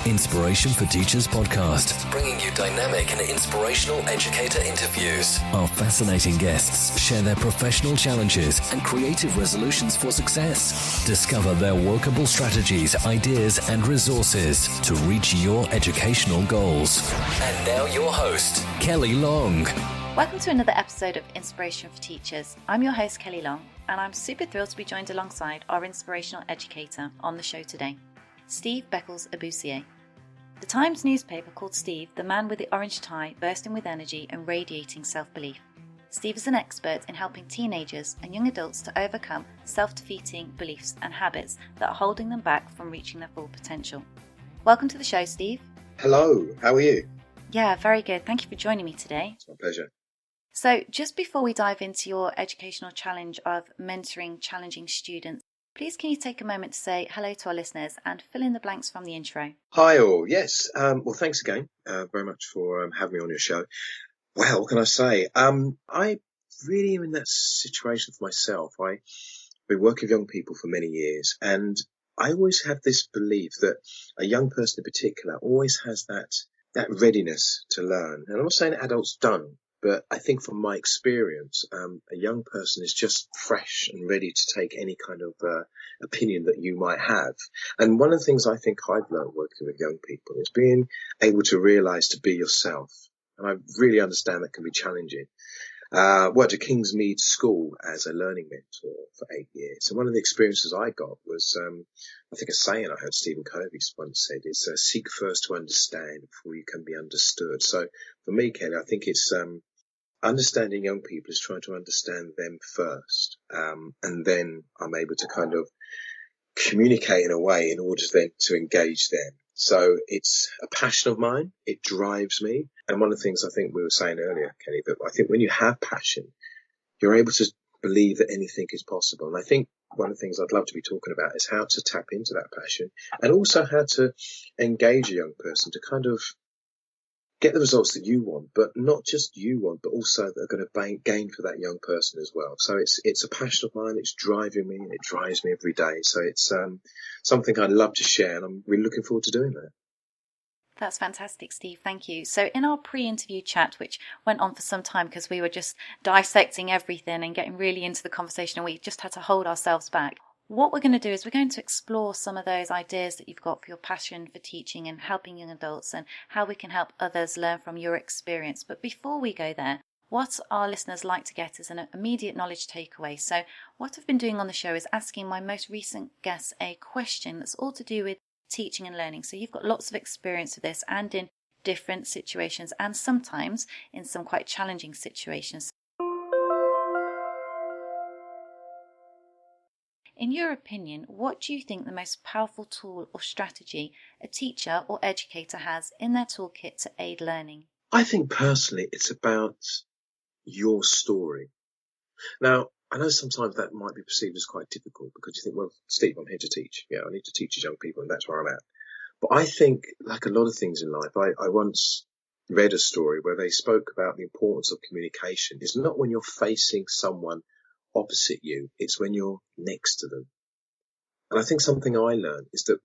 Inspiration for Teachers podcast, bringing you dynamic and inspirational educator interviews. Our fascinating guests share their professional challenges and creative resolutions for success. Discover their workable strategies, ideas, and resources to reach your educational goals. And now your host, Kelly Long. Welcome to another episode of Inspiration for Teachers. I'm your host, Kelly Long, and I'm super thrilled to be joined alongside our inspirational educator on the show today, Steve Beckles-Ebusua. The Times newspaper called Steve the man with the orange tie, bursting with energy and radiating self-belief. Steve is an expert in helping teenagers and young adults to overcome self-defeating beliefs and habits that are holding them back from reaching their full potential. Welcome to the show, Steve. Hello, how are you? Yeah, very good. Thank you for joining me today. It's my pleasure. So just before we dive into your educational challenge of mentoring challenging students, please can you take a moment to say hello to our listeners and fill in the blanks from the intro? Hi all, yes. Well, thanks again very much for having me on your show. Well, what can I say? I really am in that situation for myself. I've been working with young people for many years, and I always have this belief that a young person in particular always has that readiness to learn. And I'm not saying that adults don't, but I think from my experience, a young person is just fresh and ready to take any kind of opinion that you might have. And one of the things I think I've learned working with young people is being able to realize to be yourself. And I really understand that can be challenging. Worked at Kingsmead School as a learning mentor for 8 years. And one of the experiences I got was, I think a saying I heard Stephen Covey once said is, seek first to understand before you can be understood. So for me, Kelly, I think it's, understanding young people is trying to understand them first. And then I'm able to kind of communicate in a way in order then to engage them. So it's a passion of mine. It drives me. And one of the things I think we were saying earlier, Kenny, that I think when you have passion, you're able to believe that anything is possible. And I think one of the things I'd love to be talking about is how to tap into that passion and also how to engage a young person to kind of get the results that you want, but not just you want, but also that are going to gain for that young person as well. So it's a passion of mine. It's driving me and it drives me every day. So it's something I'd love to share, and I'm really looking forward to doing that. That's fantastic, Steve. Thank you. So in our pre-interview chat, which went on for some time because we were just dissecting everything and getting really into the conversation, and we just had to hold ourselves back. What we're going to do is we're going to explore some of those ideas that you've got for your passion for teaching and helping young adults and how we can help others learn from your experience. But before we go there, what our listeners like to get is an immediate knowledge takeaway. So what I've been doing on the show is asking my most recent guests a question that's all to do with teaching and learning. So you've got lots of experience with this and in different situations and sometimes in some quite challenging situations. In your opinion, what do you think the most powerful tool or strategy a teacher or educator has in their toolkit to aid learning? I think personally it's about your story. Now, I know sometimes that might be perceived as quite difficult because you think, well, Steve, I'm here to teach. Yeah, I need to teach these young people and that's where I'm at. But I think, like a lot of things in life, I once read a story where they spoke about the importance of communication. It's not when you're facing someone opposite you, it's when you're next to them. And I think something I learned is that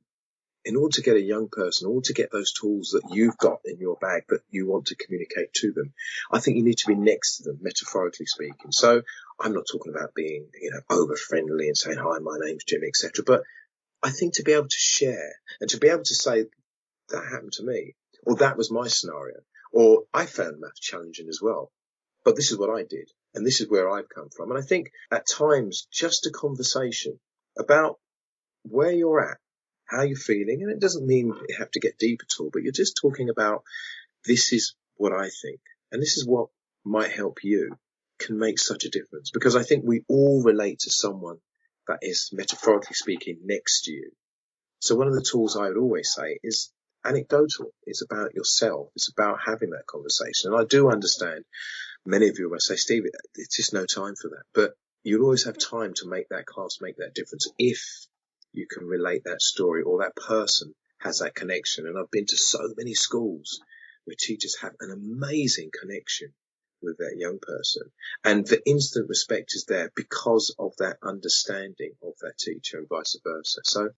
in order to get a young person, in order to get those tools that you've got in your bag that you want to communicate to them, I think you need to be next to them, metaphorically speaking. So I'm not talking about being, over friendly and saying, hi, my name's Jim, etc. But I think to be able to share and to be able to say that happened to me, or that was my scenario, or I found maths challenging as well, but this is what I did. And this is where I've come from. And I think at times, just a conversation about where you're at, how you're feeling, and it doesn't mean you have to get deep at all, but you're just talking about this is what I think, and this is what might help you, can make such a difference. Because I think we all relate to someone that is, metaphorically speaking, next to you. So one of the tools I would always say is anecdotal. It's about yourself. It's about having that conversation. And I do understand many of you might say, Steve, it's just no time for that. But you'll always have time to make that class make that difference if you can relate that story or that person has that connection. And I've been to so many schools where teachers have an amazing connection with that young person. And the instant respect is there because of that understanding of that teacher and vice versa. So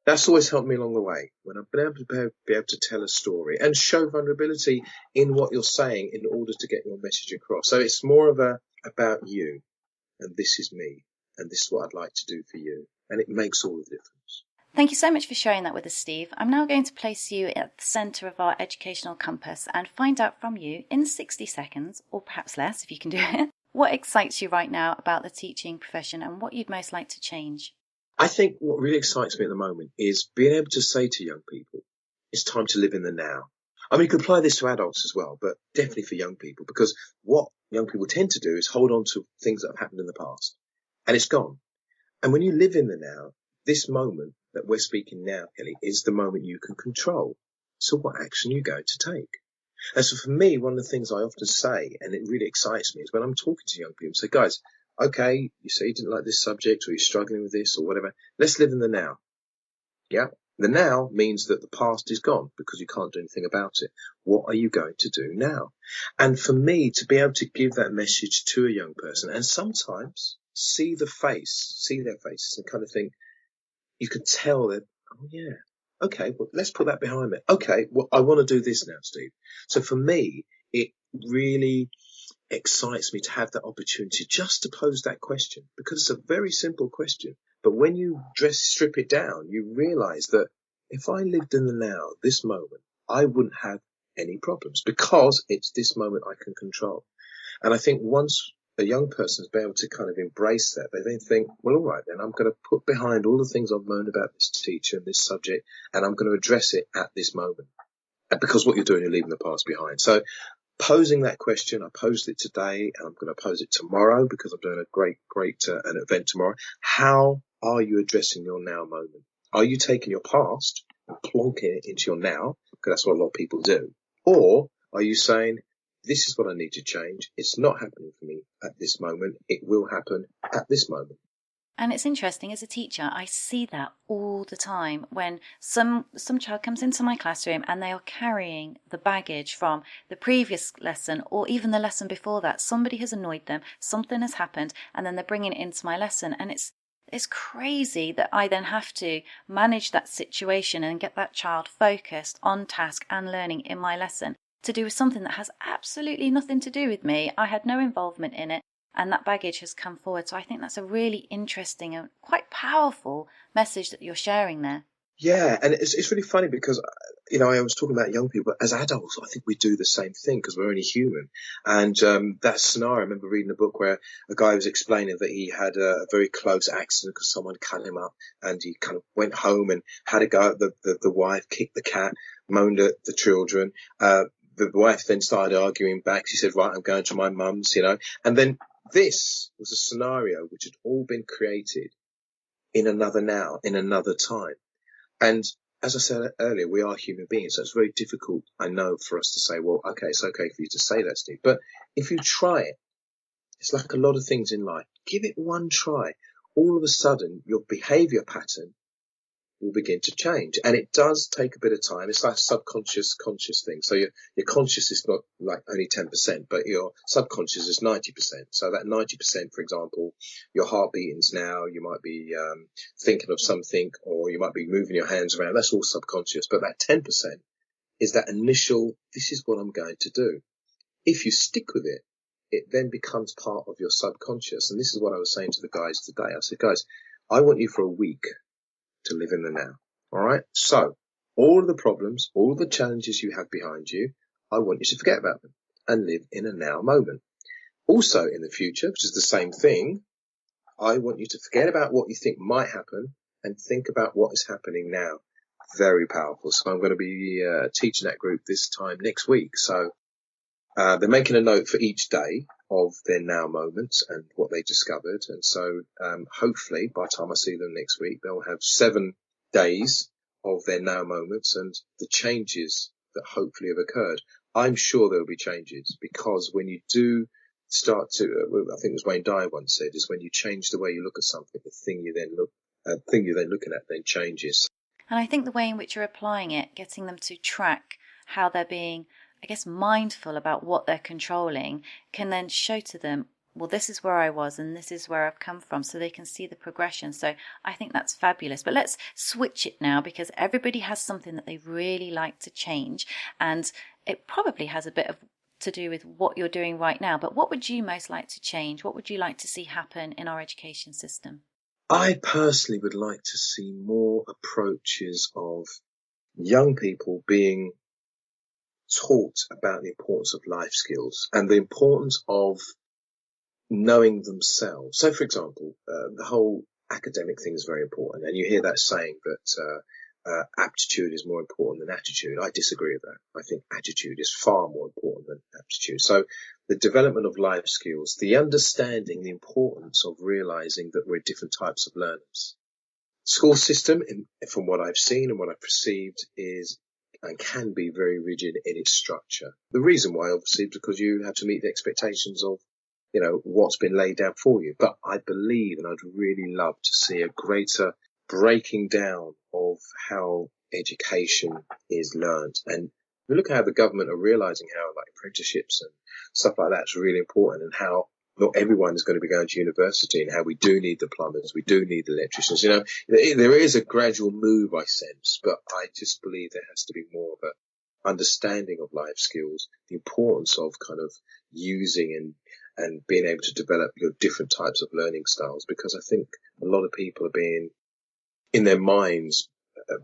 That's always helped me along the way when I've been able to be able to tell a story and show vulnerability in what you're saying in order to get your message across. So it's more of a about you, and this is me, and this is what I'd like to do for you, and it makes all the difference. Thank you so much for sharing that with us, Steve. I'm now going to place you at the centre of our educational compass and find out from you in 60 seconds, or perhaps less if you can do it, what excites you right now about the teaching profession and what you'd most like to change. I think what really excites me at the moment is being able to say to young people, it's time to live in the now. I mean, you can apply this to adults as well, but definitely for young people, because what young people tend to do is hold on to things that have happened in the past, and it's gone. And when you live in the now, this moment that we're speaking now, Kelly, is the moment you can control. So what action are you going to take? And so for me, one of the things I often say, and it really excites me, is when I'm talking to young people, say, guys, okay, you say you didn't like this subject or you're struggling with this or whatever. Let's live in the now. Yeah. The now means that the past is gone because you can't do anything about it. What are you going to do now? And for me to be able to give that message to a young person and sometimes see their faces and kind of think, you can tell that, oh yeah, okay, well, let's put that behind me. Okay, well, I want to do this now, Steve. So for me, it really excites me to have that opportunity just to pose that question because it's a very simple question. But when you strip it down, you realize that if I lived in the now, this moment, I wouldn't have any problems because it's this moment I can control. And I think once a young person has been able to kind of embrace that, they then think, well, all right, then I'm going to put behind all the things I've moaned about this teacher and this subject, and I'm going to address it at this moment. And because what you're doing, you're leaving the past behind. So posing that question, I posed it today, and I'm going to pose it tomorrow because I'm doing a great an event tomorrow. How are you addressing your now moment? Are you taking your past and plonking it into your now? Because that's what a lot of people do. Or are you saying, this is what I need to change. It's not happening for me at this moment. It will happen at this moment. And it's interesting, as a teacher, I see that all the time when some child comes into my classroom and they are carrying the baggage from the previous lesson or even the lesson before that. Somebody has annoyed them, something has happened, and then they're bringing it into my lesson. And it's crazy that I then have to manage that situation and get that child focused on task and learning in my lesson to do with something that has absolutely nothing to do with me. I had no involvement in it. And that baggage has come forward. So I think that's a really interesting and quite powerful message that you're sharing there. Yeah, and it's really funny because, I was talking about young people. As adults, I think we do the same thing because we're only human. And that scenario, I remember reading a book where a guy was explaining that he had a very close accident because someone cut him up, and he kind of went home and had a go at the wife, kicked the cat, moaned at the children. The wife then started arguing back. She said, right, I'm going to my mum's, and then this was a scenario which had all been created in another now, in another time. And as I said earlier, we are human beings, so it's very difficult, I know, for us to say, well, okay, it's okay for you to say that, Steve. But if you try it, it's like a lot of things in life. Give it one try. All of a sudden, your behavior pattern will begin to change. And it does take a bit of time. It's like a subconscious, conscious thing. So your conscious is not like only 10%, but your subconscious is 90%. So that 90%, for example, your heart beatings now, you might be thinking of something, or you might be moving your hands around. That's all subconscious. But that 10% is that initial, this is what I'm going to do. If you stick with it, it then becomes part of your subconscious. And this is what I was saying to the guys today. I said, guys, I want you for a week to live in the now. All right. So all of the problems, all of the challenges you have behind you, I want you to forget about them and live in a now moment. Also in the future, which is the same thing, I want you to forget about what you think might happen and think about what is happening now. Very powerful. So I'm going to be teaching that group this time next week. So they're making a note for each day of their now moments and what they discovered. And so hopefully by the time I see them next week, they'll have 7 days of their now moments and the changes that hopefully have occurred. I'm sure there will be changes because when you do start to, I think it was Wayne Dyer once said, is when you change the way you look at something, the thing you're then looking at then changes. And I think the way in which you're applying it, getting them to track how they're being, I guess, mindful about what they're controlling, can then show to them well, this is where I was and this is where I've come from, so they can see the progression. So I think that's fabulous. But let's switch it now, because everybody has something that they really like to change, and it probably has a bit of to do with what you're doing right now. But what would you most like to change? What would you like to see happen in our education system? I personally would like to see more approaches of young people being taught about the importance of life skills and the importance of knowing themselves. So, for example, the whole academic thing is very important, and you hear that saying that aptitude is more important than attitude. I disagree with that. I think attitude is far more important than aptitude. So the development of life skills, the understanding, the importance of realizing that we're different types of learners. School system, from what I've seen and what I've perceived, is and can be very rigid in its structure. The reason why, obviously, is because you have to meet the expectations of, what's been laid down for you. But I believe, and I'd really love to see a greater breaking down of how education is learned. And we look at how the government are realizing how like apprenticeships and stuff like that is really important, and how not everyone is going to be going to university, and how we do need the plumbers, we do need the electricians. There is a gradual move, I sense, but I just believe there has to be more of a understanding of life skills, the importance of kind of using and being able to develop your different types of learning styles, because I think a lot of people are being in their minds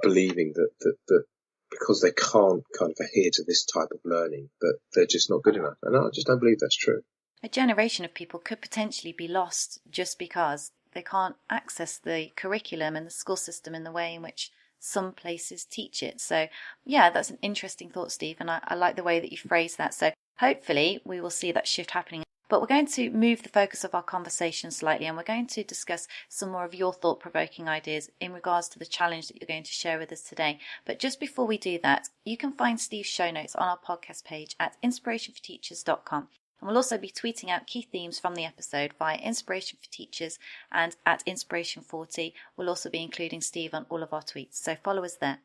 believing that because they can't kind of adhere to this type of learning, that they're just not good enough. And I just don't believe that's true. A generation of people could potentially be lost just because they can't access the curriculum and the school system in the way in which some places teach it. So, yeah, that's an interesting thought, Steve, and I like the way that you phrased that. So hopefully we will see that shift happening. But we're going to move the focus of our conversation slightly, and we're going to discuss some more of your thought-provoking ideas in regards to the challenge that you're going to share with us today. But just before we do that, you can find Steve's show notes on our podcast page at inspirationforteachers.com. And we'll also be tweeting out key themes from the episode via Inspiration for Teachers and at Inspiration40. We'll also be including Steve on all of our tweets, so follow us there.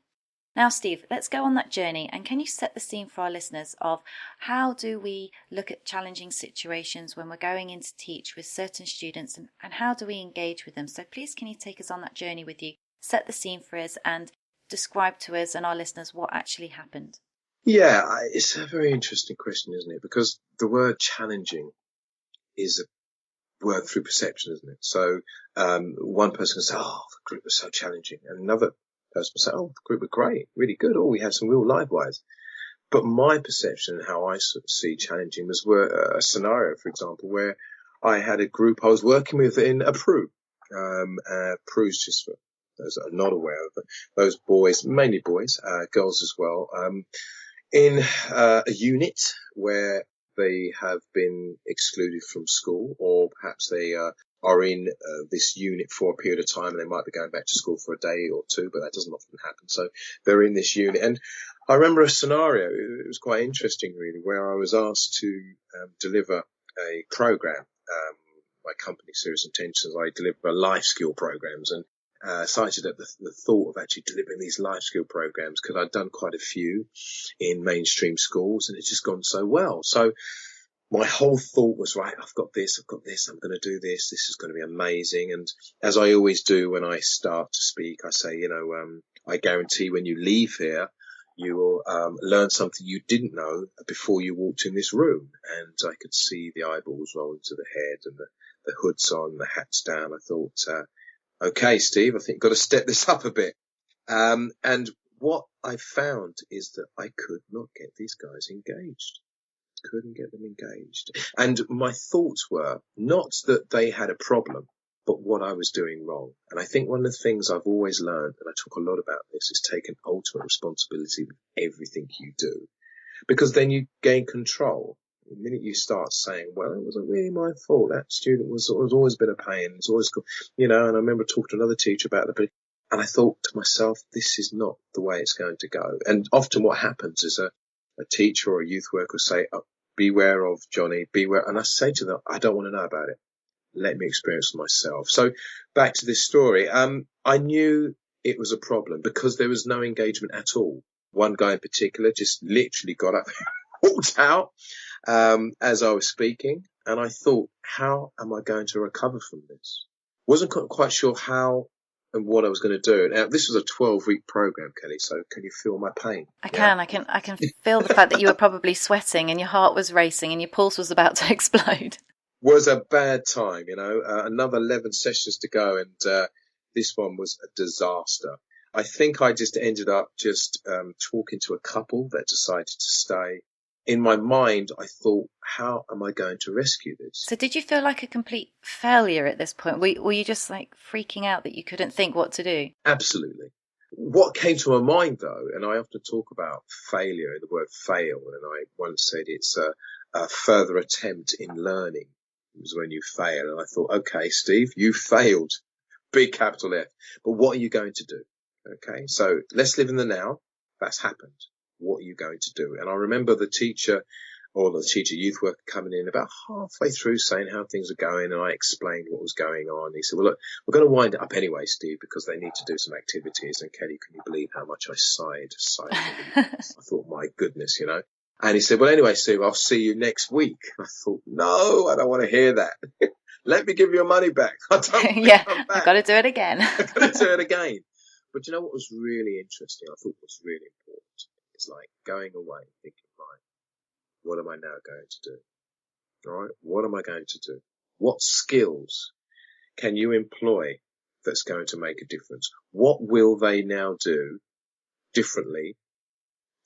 Now, Steve, let's go on that journey, and can you set the scene for our listeners of how do we look at challenging situations when we're going in to teach with certain students, and how do we engage with them? So please, can you take us on that journey with you, set the scene for us, and describe to us and our listeners what actually happened? Yeah, it's a very interesting question, isn't it? Because the word challenging is a word through perception, isn't it? So one person can say, oh, the group was so challenging, and another person will say, oh, the group were great, really good. Oh, we had some real live wires. But my perception and how I see challenging was a scenario, for example, where I had a group I was working with in a PRU. PRU's just for those that are not aware of it. Those boys, mainly boys, girls as well, in a unit where they have been excluded from school, or perhaps they are in this unit for a period of time, and they might be going back to school for a day or two, but that doesn't often happen. So they're in this unit. And I remember a scenario, it was quite interesting really, where I was asked to deliver a program. My company, Serious Intentions, I deliver life skill programs, and cited at the thought of actually delivering these life skill programs, because I'd done quite a few in mainstream schools and it's just gone so well. So my whole thought was, right, I've got this, I'm going to do this, this is going to be amazing. And as I always do when I start to speak, I say, I guarantee when you leave here, you will learn something you didn't know before you walked in this room. And I could see the eyeballs rolling to the head and the hoods on, the hats down. I thought, okay, Steve, I think you've got to step this up a bit. And what I found is that I could not get these guys engaged. Couldn't get them engaged. And my thoughts were not that they had a problem, but what I was doing wrong. And I think one of the things I've always learned, and I talk a lot about this, is taking ultimate responsibility with everything you do. Because then you gain control. The minute you start saying, well, it wasn't really my fault. That student was always been a pain. It's always, and I remember talking to another teacher about it, and I thought to myself, this is not the way it's going to go. And often what happens is a teacher or a youth worker will say, oh, beware of Johnny, beware. And I say to them, I don't want to know about it. Let me experience it myself. So back to this story. I knew it was a problem because there was no engagement at all. One guy in particular just literally got up, walked out, as I was speaking. And I thought, how am I going to recover from this? Wasn't quite sure how and what I was going to do. Now, this was a 12-week program, Kelly, so can you feel my pain? I can feel the fact that you were probably sweating and your heart was racing and your pulse was about to explode. Was a bad time, another 11 sessions to go, and this one was a disaster. I think I just ended up talking to a couple that decided to stay. In my mind, I thought, how am I going to rescue this? So did you feel like a complete failure at this point? Were you just like freaking out that you couldn't think what to do? Absolutely. What came to my mind, though, and I often talk about failure, the word fail, and I once said it's a further attempt in learning. It was when you fail. And I thought, okay, Steve, you failed. Big capital F. But what are you going to do? Okay, so let's live in the now. That's happened. What are you going to do? And I remember the teacher youth worker coming in about halfway through saying how things are going, and I explained what was going on. He said, well, look, we're going to wind it up anyway, Steve, because they need to do some activities. And Kelly, can you believe how much I sighed? I thought, my goodness, And he said, well, anyway, Steve, I'll see you next week. I thought, no, I don't want to hear that. Let me give your money back. I don't want to come back. I've got to do it again. I've got to do it again. But you know what was really interesting? I thought was really important. It's like going away and thinking, right, what am I now going to do? All right, what am I going to do? What skills can you employ that's going to make a difference? What will they now do differently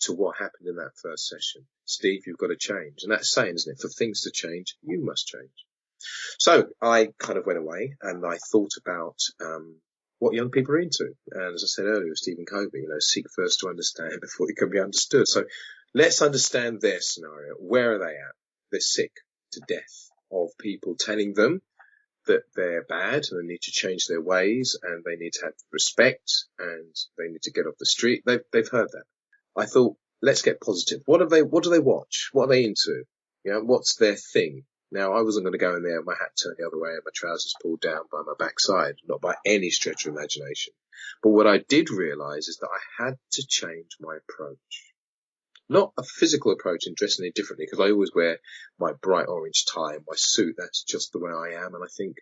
to what happened in that first session? Steve, you've got to change. And that's saying, isn't it? For things to change, you must change. So I kind of went away and I thought about what young people are into. And as I said earlier with Stephen Covey, seek first to understand before you can be understood. So let's understand their scenario. Where are they at? They're sick to death of people telling them that they're bad and they need to change their ways and they need to have respect and they need to get off the street. They've heard that. I thought, let's get positive. What do they watch? What are they into? What's their thing? Now, I wasn't going to go in there with my hat turned the other way and my trousers pulled down by my backside, not by any stretch of imagination. But what I did realize is that I had to change my approach. Not a physical approach in dressing it differently, because I always wear my bright orange tie and my suit. That's just the way I am. And I think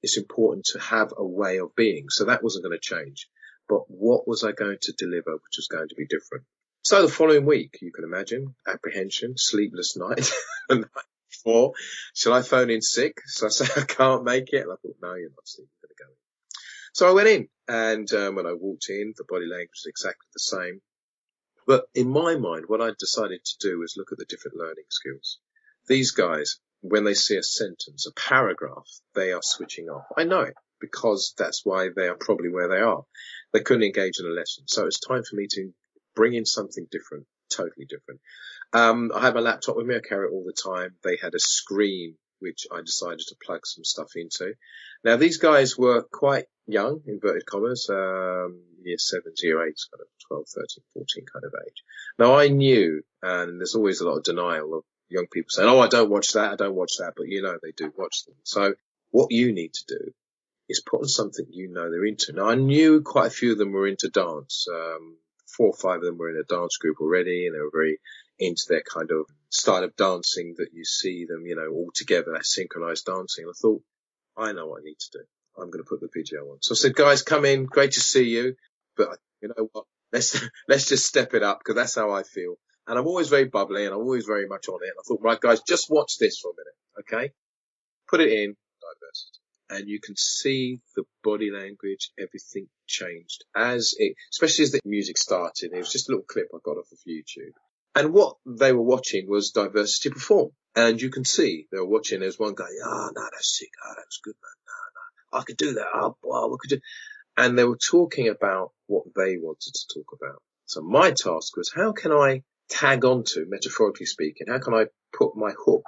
it's important to have a way of being. So that wasn't going to change. But what was I going to deliver, which was going to be different? So the following week, you can imagine, apprehension, sleepless night, the night before. Shall I phone in sick? So I say, I can't make it. And I thought, no, you're not sick. You're going to go in. So I went in, and when I walked in, the body language was exactly the same. But in my mind, what I decided to do was look at the different learning skills. These guys, when they see a sentence, a paragraph, they are switching off. I know it, because that's why they are probably where they are. They couldn't engage in a lesson. So it's time for me to bring in something different, totally different. I had my laptop with me. I carry it all the time. They had a screen, which I decided to plug some stuff into. Now, these guys were quite young, inverted commas, year 7, year 8, kind of 12, 13, 14 kind of age. Now, I knew, and there's always a lot of denial of young people saying, oh, I don't watch that, but they do watch them. So what you need to do is put on something they're into. Now, I knew quite a few of them were into dance. 4 or 5 of them were in a dance group already, and they were very into their kind of style of dancing that you see them, all together, that synchronized dancing. I thought, I know what I need to do. I'm going to put the video on. So I said, guys, come in. Great to see you. But you know what? Let's just step it up, because that's how I feel. And I'm always very bubbly and I'm always very much on it. And I thought, right, guys, just watch this for a minute. Okay. Put it in diversity. And you can see the body language, everything changed especially as the music started. It was just a little clip I got off of YouTube. And what they were watching was diversity perform. And you can see they were watching. There's one guy, no, that's sick. Oh, that was good, man. No, I could do that. Oh, wow, we could do. And they were talking about what they wanted to talk about. So my task was, how can I tag onto, metaphorically speaking, how can I put my hook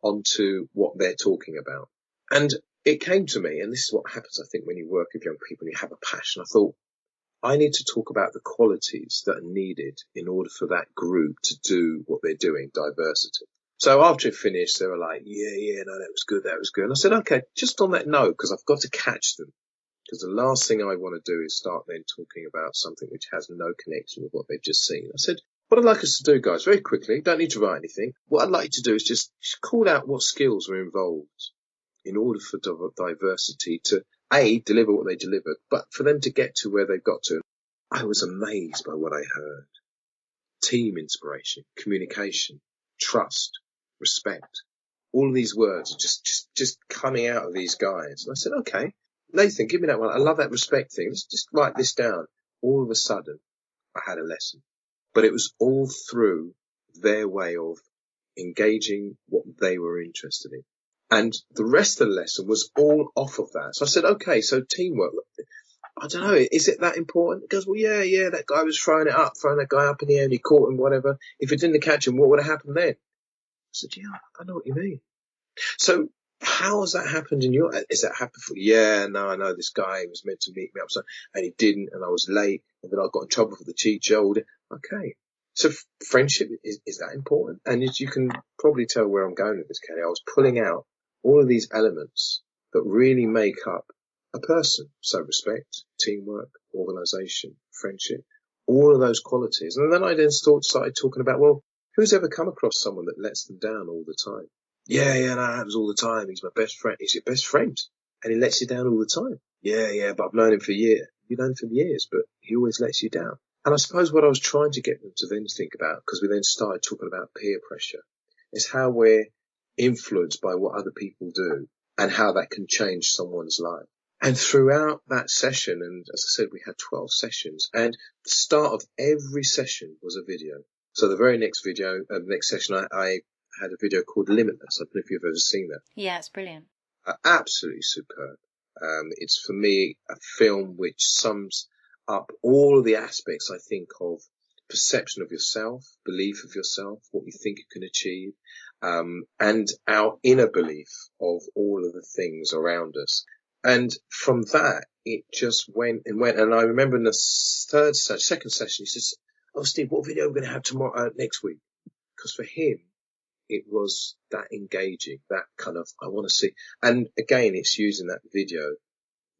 onto what they're talking about? And it came to me, and this is what happens, I think, when you work with young people and you have a passion. I thought, I need to talk about the qualities that are needed in order for that group to do what they're doing, diversity. So after it finished, they were like, yeah, no, that was good. And I said, okay, just on that note, because I've got to catch them. Because the last thing I want to do is start then talking about something which has no connection with what they've just seen. I said, What I'd like us to do, guys, very quickly, don't need to write anything. What I'd like you to do is just call out what skills were involved in order for diversity to, A, deliver what they delivered, but for them to get to where they've got to. I was amazed by what I heard. Team inspiration, communication, trust, respect. All of these words are just coming out of these guys. And I said, okay, Nathan, give me that one. I love that respect thing. Let's just write this down. All of a sudden, I had a lesson. But it was all through their way of engaging what they were interested in. And the rest of the lesson was all off of that. So I said, okay, so teamwork. I don't know, is it that important? He goes, well, yeah, that guy was throwing that guy up in the air and he caught him, whatever. If it didn't catch him, what would have happened then? I said, yeah, I know what you mean. So how has that happened in your, is that happened for, yeah, no, I know this guy was meant to meet me up, so, and he didn't, and I was late, and then I got in trouble for the teacher. Okay. So friendship, is that important? And as you can probably tell where I'm going with this, Kelly, I was pulling out all of these elements that really make up a person. So respect, teamwork, organisation, friendship, all of those qualities. And then I started talking about, well, who's ever come across someone that lets them down all the time? Yeah, no, that happens all the time. He's my best friend. He's your best friend. And he lets you down all the time. Yeah, but I've known him for years. You've known him for years, but he always lets you down. And I suppose what I was trying to get them to then think about, because we then started talking about peer pressure, is how we're influenced by what other people do and how that can change someone's life. And throughout that session, and as I said, we had 12 sessions, and the start of every session was a video. So the very next next session, I had a video called Limitless. I don't know if you've ever seen that. Yeah, it's brilliant. Absolutely superb. It's for me a film which sums up all of the aspects, I think, of perception of yourself, belief of yourself, what you think you can achieve, and our inner belief of all of the things around us. And from that, it just went. And I remember in the second session, he says, "Oh, Steve, what video are we going to have tomorrow, next week?" Because for him, it was that engaging, that kind of, I want to see. And again, it's using that video,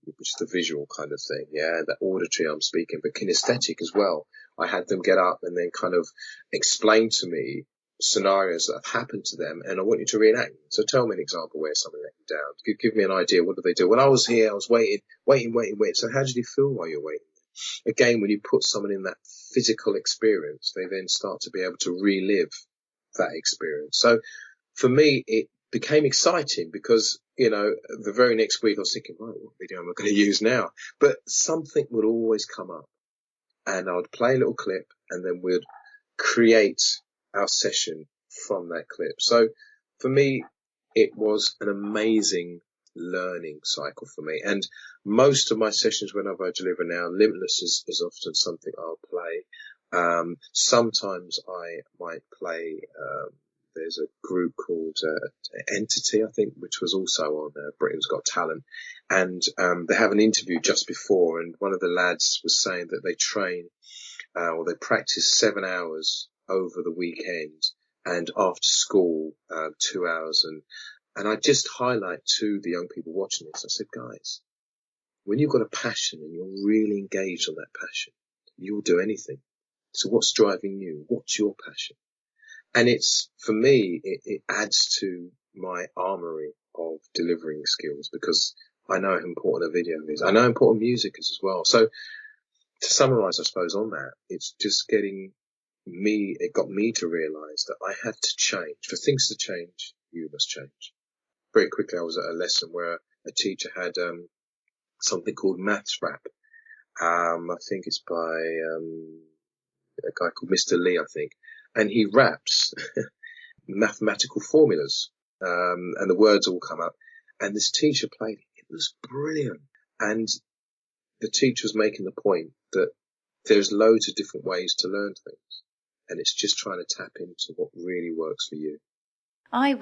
which is the visual kind of thing. Yeah, that auditory I'm speaking, but kinesthetic as well. I had them get up and then kind of explain to me scenarios that have happened to them, and I want you to reenact them. So tell me an example where somebody let you down. Give me an idea. What did they do? When I was here, I was waiting. So how did you feel while you're waiting? Again, when you put someone in that physical experience, they then start to be able to relive that experience. So for me, it became exciting because, the very next week I was thinking, right, what video am I going to use now? But something would always come up and I would play a little clip and then we'd create our session from that clip. So for me, it was an amazing learning cycle for me. And most of my sessions whenever I deliver now, Limitless is often something I'll play. Sometimes I might play, there's a group called Entity, I think, which was also on Britain's Got Talent. And they have an interview just before, and one of the lads was saying that they train or they practice 7 hours over the weekend and after school 2 hours. And I just highlight to the young people watching this, I said, guys, when you've got a passion and you're really engaged on that passion, you'll do anything. So what's driving you? What's your passion? And it's, for me, it adds to my armory of delivering skills because I know how important a video is. I know how important music is as well. So to summarize, I suppose, on that, it's just it got me to realize that I had to change. For things to change, you must change. Very quickly, I was at a lesson where a teacher had something called maths rap. I think it's by a guy called Mr. Lee, I think. And he raps mathematical formulas, and the words all come up. And this teacher played it. It was brilliant. And the teacher was making the point that there's loads of different ways to learn things. And it's just trying to tap into what really works for you. I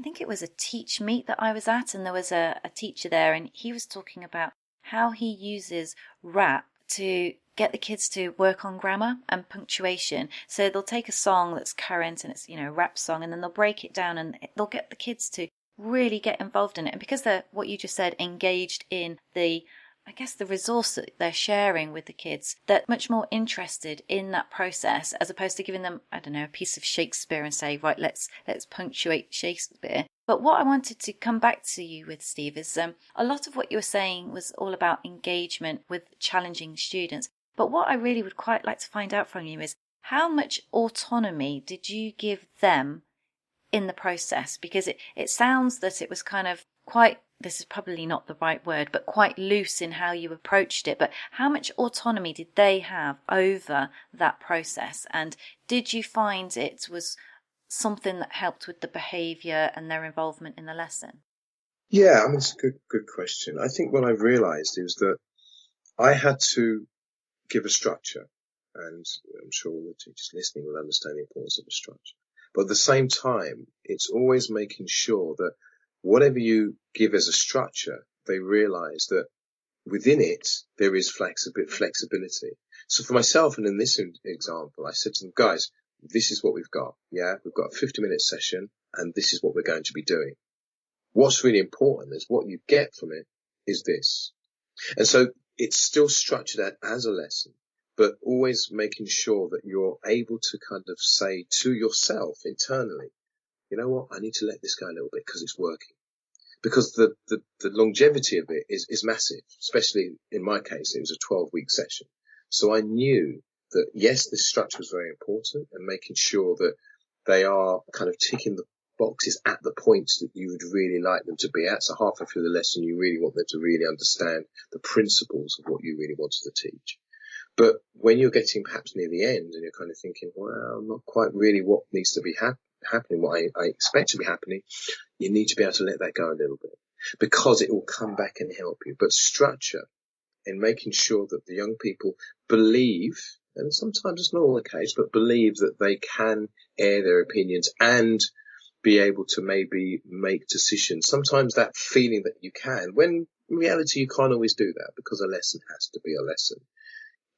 think it was a teach meet that I was at, and there was a teacher there, and he was talking about how he uses rap to get the kids to work on grammar and punctuation. So they'll take a song that's current and it's, a rap song, and then they'll break it down and they'll get the kids to really get involved in it. And because they're, what you just said, engaged in the I guess the resource that they're sharing with the kids, they're much more interested in that process as opposed to giving them, I don't know, a piece of Shakespeare and say, right, let's punctuate Shakespeare. But what I wanted to come back to you with, Steve, is a lot of what you were saying was all about engagement with challenging students. But what I really would quite like to find out from you is how much autonomy did you give them in the process? Because it sounds that it was kind of quite, this is probably not the right word, but quite loose in how you approached it. But how much autonomy did they have over that process? And did you find it was something that helped with the behaviour and their involvement in the lesson? Yeah, I mean, it's a good question. I think what I've realized is that I had to give a structure, and I'm sure all the teachers listening will understand the importance of a structure. But at the same time, it's always making sure that whatever you give as a structure, they realize that within it, there is flexibility. So for myself, and in this example, I said to them, guys, this is what we've got. Yeah, we've got a 50-minute session, and this is what we're going to be doing. What's really important is what you get from it is this. And so it's still structured out as a lesson, but always making sure that you're able to kind of say to yourself internally, you know what, I need to let this go a little bit because it's working. Because the longevity of it is massive, especially in my case, it was a 12-week session. So I knew that, yes, this structure was very important and making sure that they are kind of ticking the boxes at the points that you would really like them to be at. So halfway through the lesson, you really want them to really understand the principles of what you really wanted to teach. But when you're getting perhaps near the end and you're kind of thinking, well, not quite really what needs to be happening, what I expect to be happening, you need to be able to let that go a little bit because it will come back and help you. But structure and making sure that the young people believe, and sometimes it's not all the case, but believe that they can air their opinions and be able to maybe make decisions. Sometimes that feeling that you can, when in reality you can't always do that because a lesson has to be a lesson,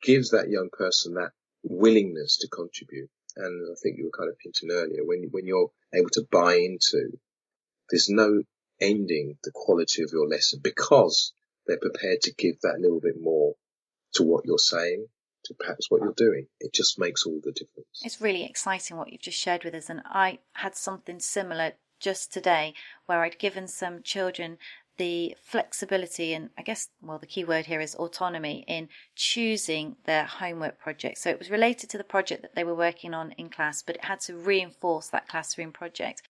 gives that young person that willingness to contribute. And I think you were kind of hinting earlier, when you're able to buy into, there's no ending the quality of your lesson because they're prepared to give that little bit more to what you're saying, to perhaps what you're doing. It just makes all the difference. It's really exciting what you've just shared with us. And I had something similar just today where I'd given some children the flexibility and I guess, well, the key word here is autonomy in choosing their homework project. So it was related to the project that they were working on in class, but it had to reinforce that classroom project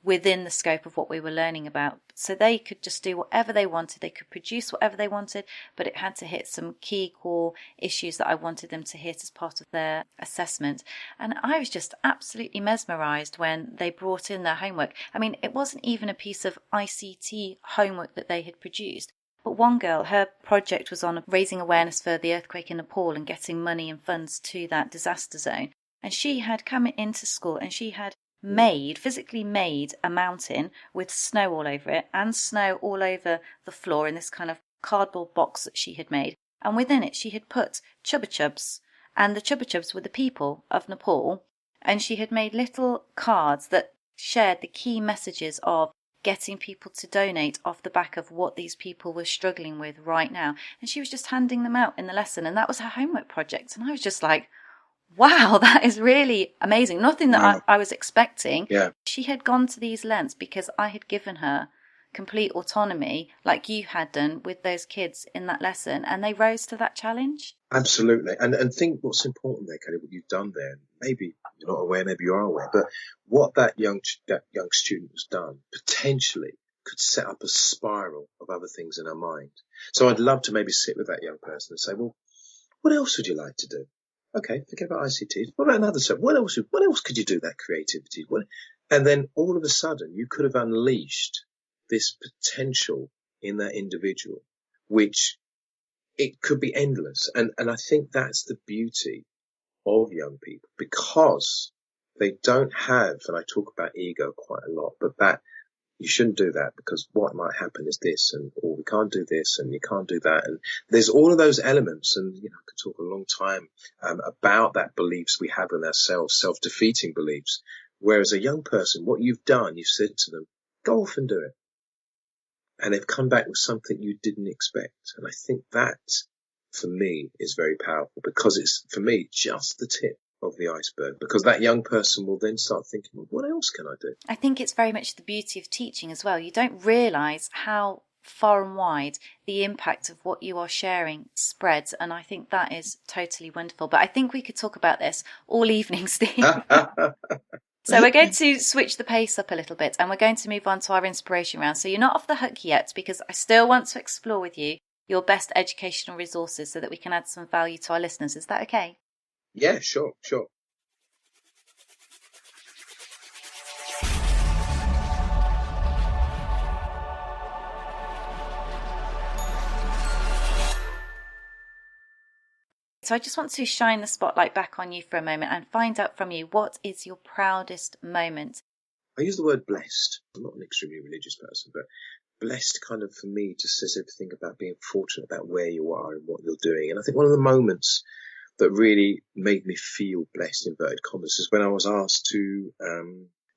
within the scope of what we were learning about. So they could just do whatever they wanted. They could produce whatever they wanted, but it had to hit some key core issues that I wanted them to hit as part of their assessment. And I was just absolutely mesmerized when they brought in their homework. I mean, it wasn't even a piece of ICT homework that they had produced. But one girl, her project was on raising awareness for the earthquake in Nepal and getting money and funds to that disaster zone. And she had come into school and she had physically made a mountain with snow all over it and snow all over the floor in this kind of cardboard box that she had made. And within it, she had put Chupa Chups, and the Chupa Chups were the people of Nepal. And she had made little cards that shared the key messages of getting people to donate off the back of what these people were struggling with right now. And she was just handing them out in the lesson. And that was her homework project. And I was just like, wow, that is really amazing. Nothing that I was expecting. Yeah. She had gone to these lengths because I had given her complete autonomy, like you had done with those kids in that lesson, and they rose to that challenge. Absolutely. And think what's important there, Kelly, what you've done there. Maybe you're not aware, maybe you are aware, but what that young student has done potentially could set up a spiral of other things in her mind. So I'd love to maybe sit with that young person and say, well, what else would you like to do? Okay, forget about ICT. What about another subject? What else could you do, that creativity? And then all of a sudden you could have unleashed this potential in that individual, which it could be endless. And I think that's the beauty of young people, because they don't have, and I talk about ego quite a lot, but that you shouldn't do that because what might happen is this, and or we can't do this and you can't do that. And there's all of those elements, and I could talk a long time about that beliefs we have in ourselves, self-defeating beliefs. Whereas a young person, what you've done, you've said to them, go off and do it. and they've come back with something you didn't expect. And I think that, for me, is very powerful, because it's, for me, just the tip of the iceberg, because that young person will then start thinking, well, what else can I do? I think it's very much the beauty of teaching as well. You don't realise how far and wide the impact of what you are sharing spreads, and I think that is totally wonderful. But I think we could talk about this all evening, Steve. So we're going to switch the pace up a little bit, and we're going to move on to our inspiration round. So you're not off the hook yet, because I still want to explore with you your best educational resources so that we can add some value to our listeners. Is that okay? Yeah, sure. So I just want to shine the spotlight back on you for a moment and find out from you, what is your proudest moment? I use the word blessed. I'm not an extremely religious person, but blessed kind of, for me, just says everything about being fortunate about where you are and what you're doing. And I think one of the moments that really made me feel blessed, inverted commas, is when I was asked to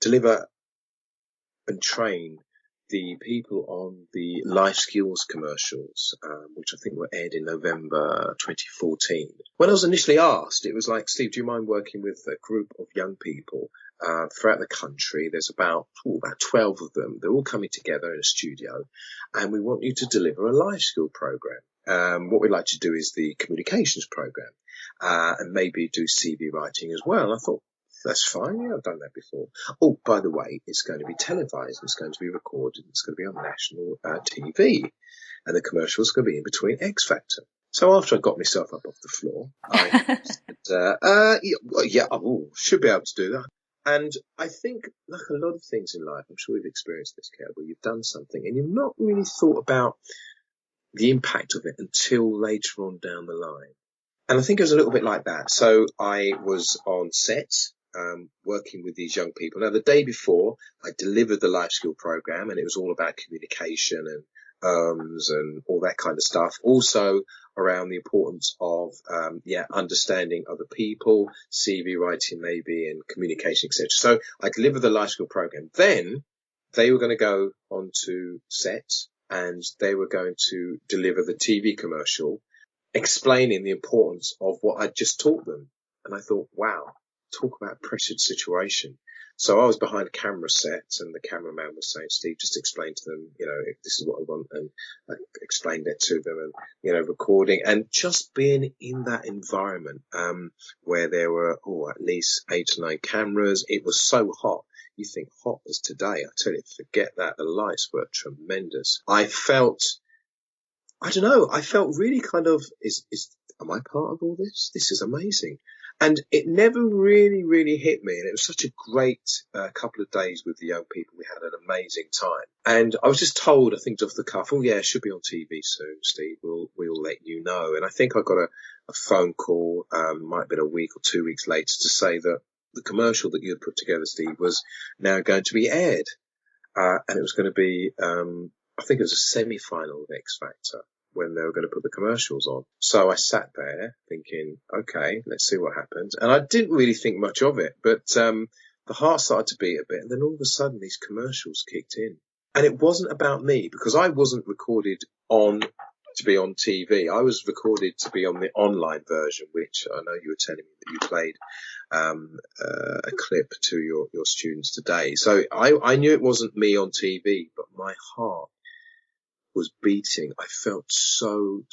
deliver and train the people on the life skills commercials, which I think were aired in November 2014. When I was initially asked, it was like, Steve, do you mind working with a group of young people throughout the country? There's about 12 of them. They're all coming together in a studio, and we want you to deliver a life skill program. What we'd like to do is the communications program, and maybe do CV writing as well. And I thought, that's fine. Yeah, I've done that before. Oh, by the way, it's going to be televised. It's going to be recorded. It's going to be on national TV. And the commercial is going to be in between X Factor. So after I got myself up off the floor, I said, should be able to do that. And I think, like a lot of things in life, I'm sure you've experienced this, Kel, where you've done something and you've not really thought about the impact of it until later on down the line. And I think it was a little bit like that. So I was on set, working with these young people. Now, the day before, I delivered the life skill program, and it was all about communication and and all that kind of stuff. Also around the importance of understanding other people, CV writing maybe, and communication, etc. So I delivered the life skill program. Then they were going to go onto set, and they were going to deliver the TV commercial, explaining the importance of what I'd just taught them. And I thought, wow, talk about a pressured situation. So I was behind a camera set, and the cameraman was saying, Steve, just explain to them, this is what I want. And I explained it to them, and, recording, and just being in that environment, where there were, at least 8 or 9 cameras. It was so hot. You think hot as today. I tell you, forget that. The lights were tremendous. I felt really kind of, am I part of all this? This is amazing. And it never really, really hit me. And it was such a great couple of days with the young people. We had an amazing time. And I was just told, I think off the cuff, it should be on TV soon, Steve. We'll let you know. And I think I got a phone call, might have been a week or 2 weeks later, to say that the commercial that you had put together, Steve, was now going to be aired. And it was going to be, I think it was a semi-final of X Factor, when they were going to put the commercials on. So I sat there thinking, okay, let's see what happens. And I didn't really think much of it, but the heart started to beat a bit. And then all of a sudden, these commercials kicked in. And it wasn't about me, because I wasn't recorded to be on TV. I was recorded to be on the online version, which I know you were telling me that you played a clip to your students today. So I knew it wasn't me on TV, but my heart was beating. I felt so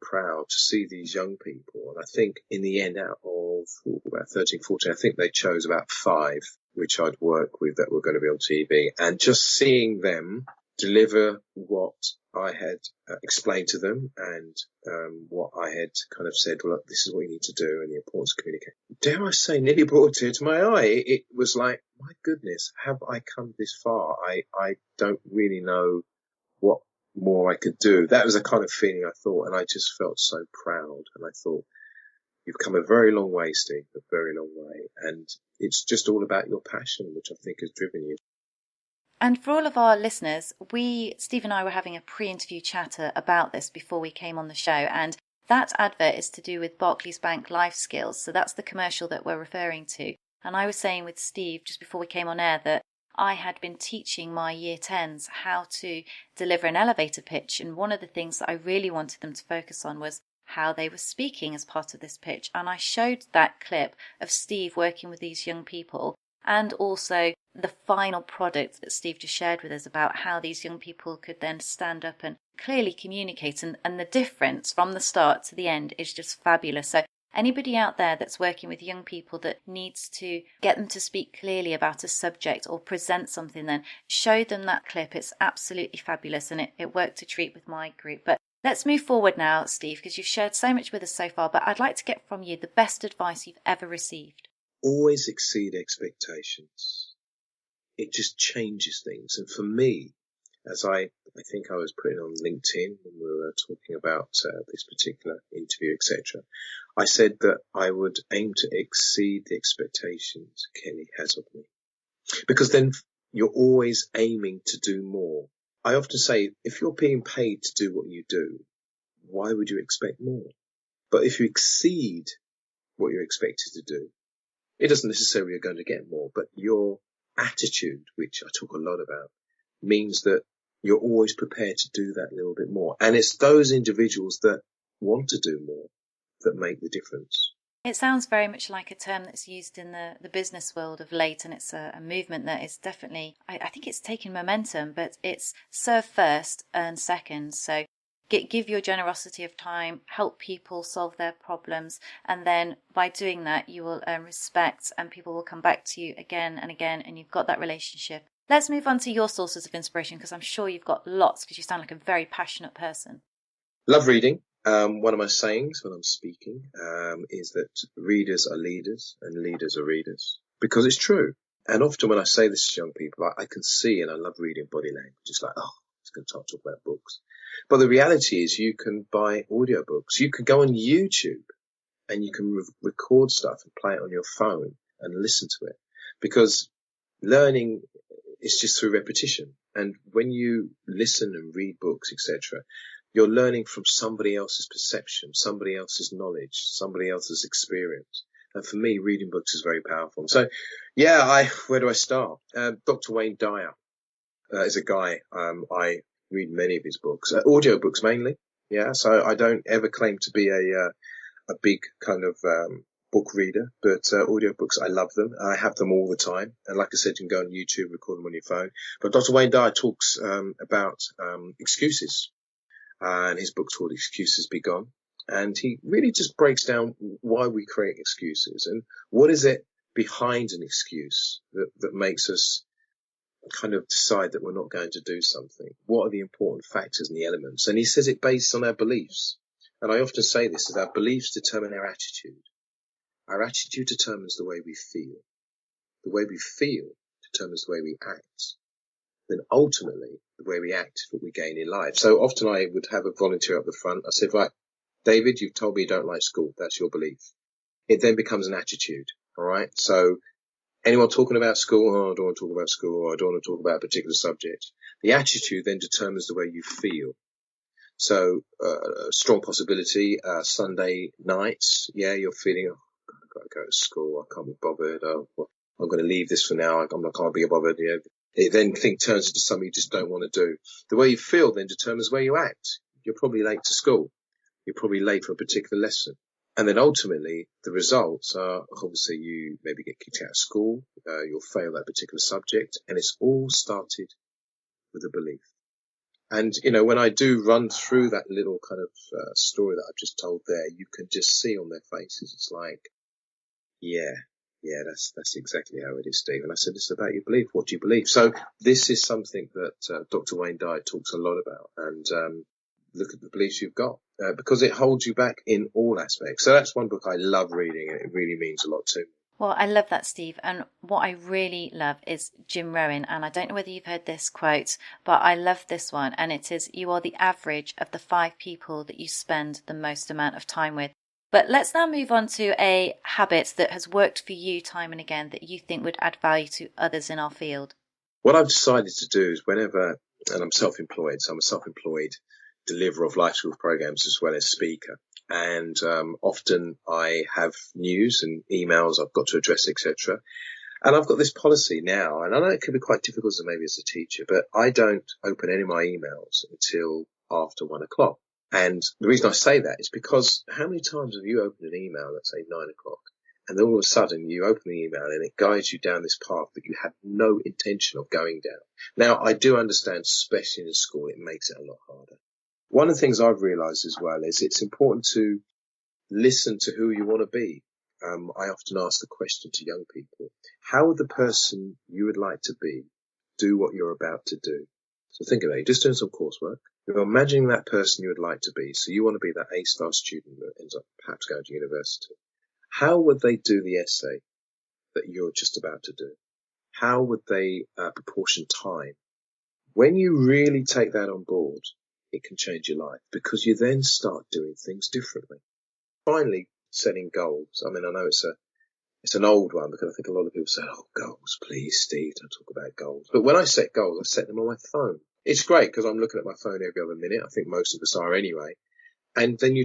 proud to see these young people. And I think in the end, out of about 13, 14, I think they chose about 5, which I'd work with, that were going to be on TV. And just seeing them deliver what I had explained to them, and what I had kind of said, well, look, this is what you need to do, and the importance of communication. Dare I say, nearly brought a tear to my eye. It was like, my goodness, have I come this far? I don't really know what more I could do. That was a kind of feeling I thought, and I just felt so proud. And I thought, you've come a very long way, Steve, a very long way. And it's just all about your passion, which I think has driven you. And for all of our listeners, Steve and I were having a pre-interview chatter about this before we came on the show, and that advert is to do with Barclays Bank Life Skills. So that's the commercial that we're referring to. And I was saying with Steve just before we came on air that I had been teaching my year 10s how to deliver an elevator pitch. And one of the things that I really wanted them to focus on was how they were speaking as part of this pitch. And I showed that clip of Steve working with these young people, and also the final product that Steve just shared with us about how these young people could then stand up and clearly communicate. And the difference from the start to the end is just fabulous. So anybody out there that's working with young people that needs to get them to speak clearly about a subject or present something, then show them that clip. It's absolutely fabulous, and it worked a treat with my group. But let's move forward now, Steve, because you've shared so much with us so far, but I'd like to get from you the best advice you've ever received. Always exceed expectations. It just changes things. And for me, as I think I was putting on LinkedIn when we were talking about this particular interview, etc., I said that I would aim to exceed the expectations Kelly has of me. Because then you're always aiming to do more. I often say, if you're being paid to do what you do, why would you expect more? But if you exceed what you're expected to do, it doesn't necessarily you're going to get more, but your attitude, which I talk a lot about, means that you're always prepared to do that little bit more. And it's those individuals that want to do more that make the difference. It sounds very much like a term that's used in the business world of late, and it's a movement that is definitely, I think it's taking momentum, but it's serve first, earn second. So give your generosity of time, help people solve their problems, and then by doing that, you will earn respect and people will come back to you again and again, and you've got that relationship. Let's move on to your sources of inspiration, because I'm sure you've got lots, because you sound like a very passionate person. Love reading. One of my sayings when I'm speaking is that readers are leaders and leaders are readers, because it's true. And often when I say this to young people, I can see, and I love reading body language. It's like, oh, it's going to talk about books. But the reality is you can buy audiobooks. You can go on YouTube and you can record stuff and play it on your phone and listen to it, because learning is just through repetition. And when you listen and read books, etc., you're learning from somebody else's perception, somebody else's knowledge, somebody else's experience. And for me, reading books is very powerful. So, yeah, where do I start? Dr. Wayne Dyer is a guy. I read many of his books, audiobooks mainly. Yeah, so I don't ever claim to be a big kind of book reader, but audiobooks, I love them. I have them all the time. And like I said, you can go on YouTube, record them on your phone. But Dr. Wayne Dyer talks about excuses. And his book's called Excuses Be Gone. And he really just breaks down why we create excuses and what is it behind an excuse that makes us kind of decide that we're not going to do something. What are the important factors and the elements? And he says it based on our beliefs. And I often say this, that our beliefs determine our attitude. Our attitude determines the way we feel. The way we feel determines the way we act. Then ultimately, the way we act is what we gain in life. So often I would have a volunteer up the front. I said, right, David, you've told me you don't like school. That's your belief. It then becomes an attitude. All right. So anyone talking about school? Oh, I don't want to talk about school. Or I don't want to talk about a particular subject. The attitude then determines the way you feel. So a strong possibility, Sunday nights. Yeah, you're feeling, oh, I've got to go to school. I can't be bothered. Oh, well, I'm going to leave this for now. I can't be bothered. Yeah. It then turns into something you just don't want to do. The way you feel then determines where you act. You're probably late to school. You're probably late for a particular lesson. And then ultimately, the results are obviously you maybe get kicked out of school, you'll fail that particular subject, and it's all started with a belief. And, you know, when I do run through that little kind of story that I've just told there, you can just see on their faces, it's like, yeah, that's exactly how it is, Steve. And I said, it's about your belief. What do you believe? So this is something that Dr. Wayne Dyer talks a lot about. And look at the beliefs you've got, because it holds you back in all aspects. So that's one book I love reading, and it really means a lot to me. Well, I love that, Steve. And what I really love is Jim Rohn. And I don't know whether you've heard this quote, but I love this one. And it is, you are the average of the 5 people that you spend the most amount of time with. But let's now move on to a habit that has worked for you time and again that you think would add value to others in our field. What I've decided to do is whenever, and I'm self-employed, so I'm a self-employed deliverer of life skills programs as well as speaker. And often I have news and emails I've got to address, etc. And I've got this policy now, and I know it can be quite difficult maybe as a teacher, but I don't open any of my emails until after 1 o'clock. And the reason I say that is because how many times have you opened an email, let's say 9 o'clock, and then all of a sudden you open the email and it guides you down this path that you had no intention of going down. Now, I do understand, especially in school, it makes it a lot harder. One of the things I've realized as well is it's important to listen to who you want to be. I often ask the question to young people, how would the person you would like to be do what you're about to do? So think of it, you're just doing some coursework. You're imagining that person you would like to be. So you want to be that A-star student that ends up perhaps going to university. How would they do the essay that you're just about to do? How would they proportion time? When you really take that on board, it can change your life because you then start doing things differently. Finally, setting goals. I mean, I know it's an old one because I think a lot of people say, oh, goals, please, Steve, don't talk about goals. But when I set goals, I set them on my phone. It's great because I'm looking at my phone every other minute. I think most of us are anyway. And then you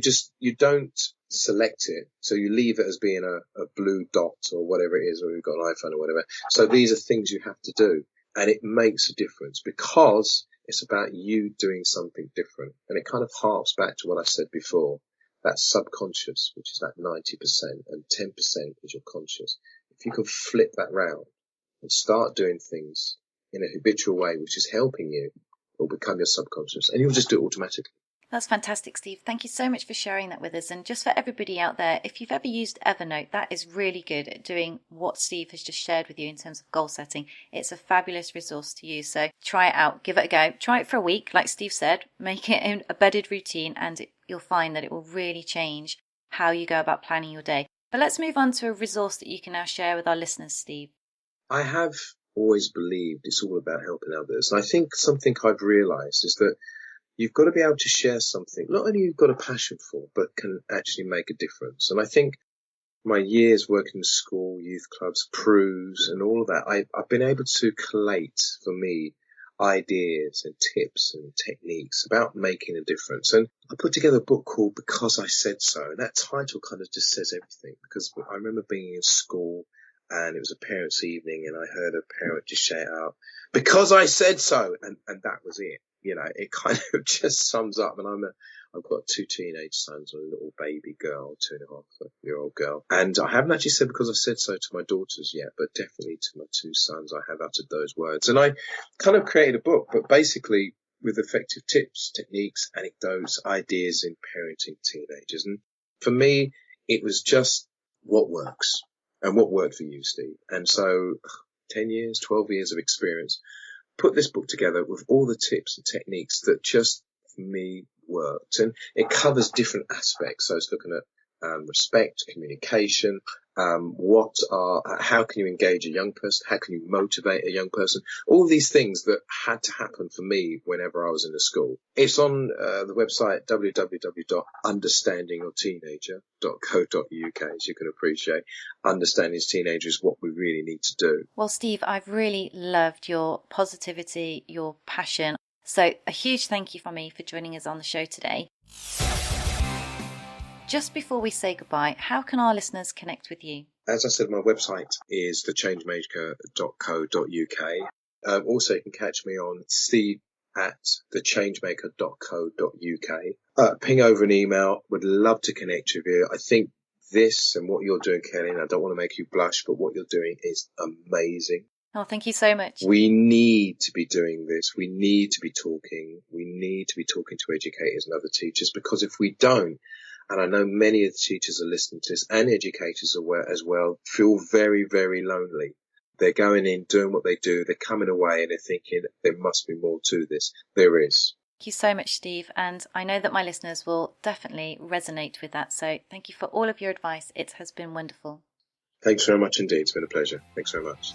don't select it. So you leave it as being a blue dot or whatever it is, or you've got an iPhone or whatever. So these are things you have to do. And it makes a difference because it's about you doing something different. And it kind of harps back to what I said before. That's subconscious, which is that 90%, and 10% is your conscious. If you can flip that round and start doing things in a habitual way, which is helping you, it will become your subconscious, and you'll just do it automatically. That's fantastic, Steve. Thank you so much for sharing that with us. And just for everybody out there, if you've ever used Evernote, that is really good at doing what Steve has just shared with you in terms of goal setting. It's a fabulous resource to use. So try it out, give it a go. Try it for a week, like Steve said, make it an embedded routine, and you'll find that it will really change how you go about planning your day. But let's move on to a resource that you can now share with our listeners, Steve. I have always believed it's all about helping others. And I think something I've realized is that you've got to be able to share something, not only you've got a passion for, but can actually make a difference. And I think my years working in school, youth clubs, PRUs, and all of that, I've been able to collate, for me, ideas and tips and techniques about making a difference. And I put together a book called Because I Said So. And that title kind of just says everything, because I remember being in school and it was a parents' evening and I heard a parent just shout out, because I said so. And that was it. You know, it kind of just sums up. And I've got 2 teenage sons and a little baby girl, 2.5-year-old girl. And I haven't actually said because I said so to my daughters yet, but definitely to my 2 sons, I have uttered those words. And I kind of created a book, but basically with effective tips, techniques, anecdotes, ideas in parenting teenagers. And for me, it was just what works and what worked for you, Steve. And so 10 years, 12 years of experience, put this book together with all the tips and techniques that just, for me, worked. And it covers different aspects. So it's looking at respect, communication, how can you engage a young person? How can you motivate a young person? All these things that had to happen for me whenever I was in the school. It's on the website www.understandingyourteenager.co.uk, as you can appreciate. Understanding his teenager is what we really need to do. Well, Steve, I've really loved your positivity, your passion. So a huge thank you from me for joining us on the show today. Just before we say goodbye, how can our listeners connect with you? As I said, my website is thechangemaker.co.uk. Also, you can catch me on steve@thechangemaker.co.uk. Ping over an email. Would love to connect with you. I think this and what you're doing, Kelly, and I don't want to make you blush, but what you're doing is amazing. Oh, thank you so much. We need to be doing this. We need to be talking. We need to be talking to educators and other teachers, because if we don't, and I know many of the teachers are listening to this, and educators as well, feel very, very lonely. They're going in, doing what they do. They're coming away and they're thinking there must be more to this. There is. Thank you so much, Steve. And I know that my listeners will definitely resonate with that. So thank you for all of your advice. It has been wonderful. Thanks very much indeed. It's been a pleasure. Thanks very much.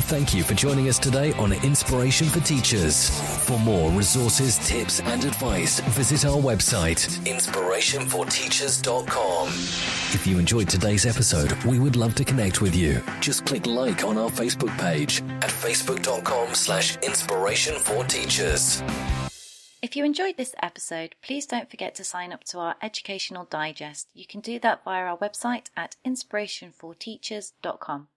Thank you for joining us today on Inspiration for Teachers. For more resources, tips and advice, visit our website, inspirationforteachers.com. If you enjoyed today's episode, we would love to connect with you. Just click like on our Facebook page at facebook.com/inspirationforteachers. If you enjoyed this episode, please don't forget to sign up to our educational digest. You can do that via our website at inspirationforteachers.com.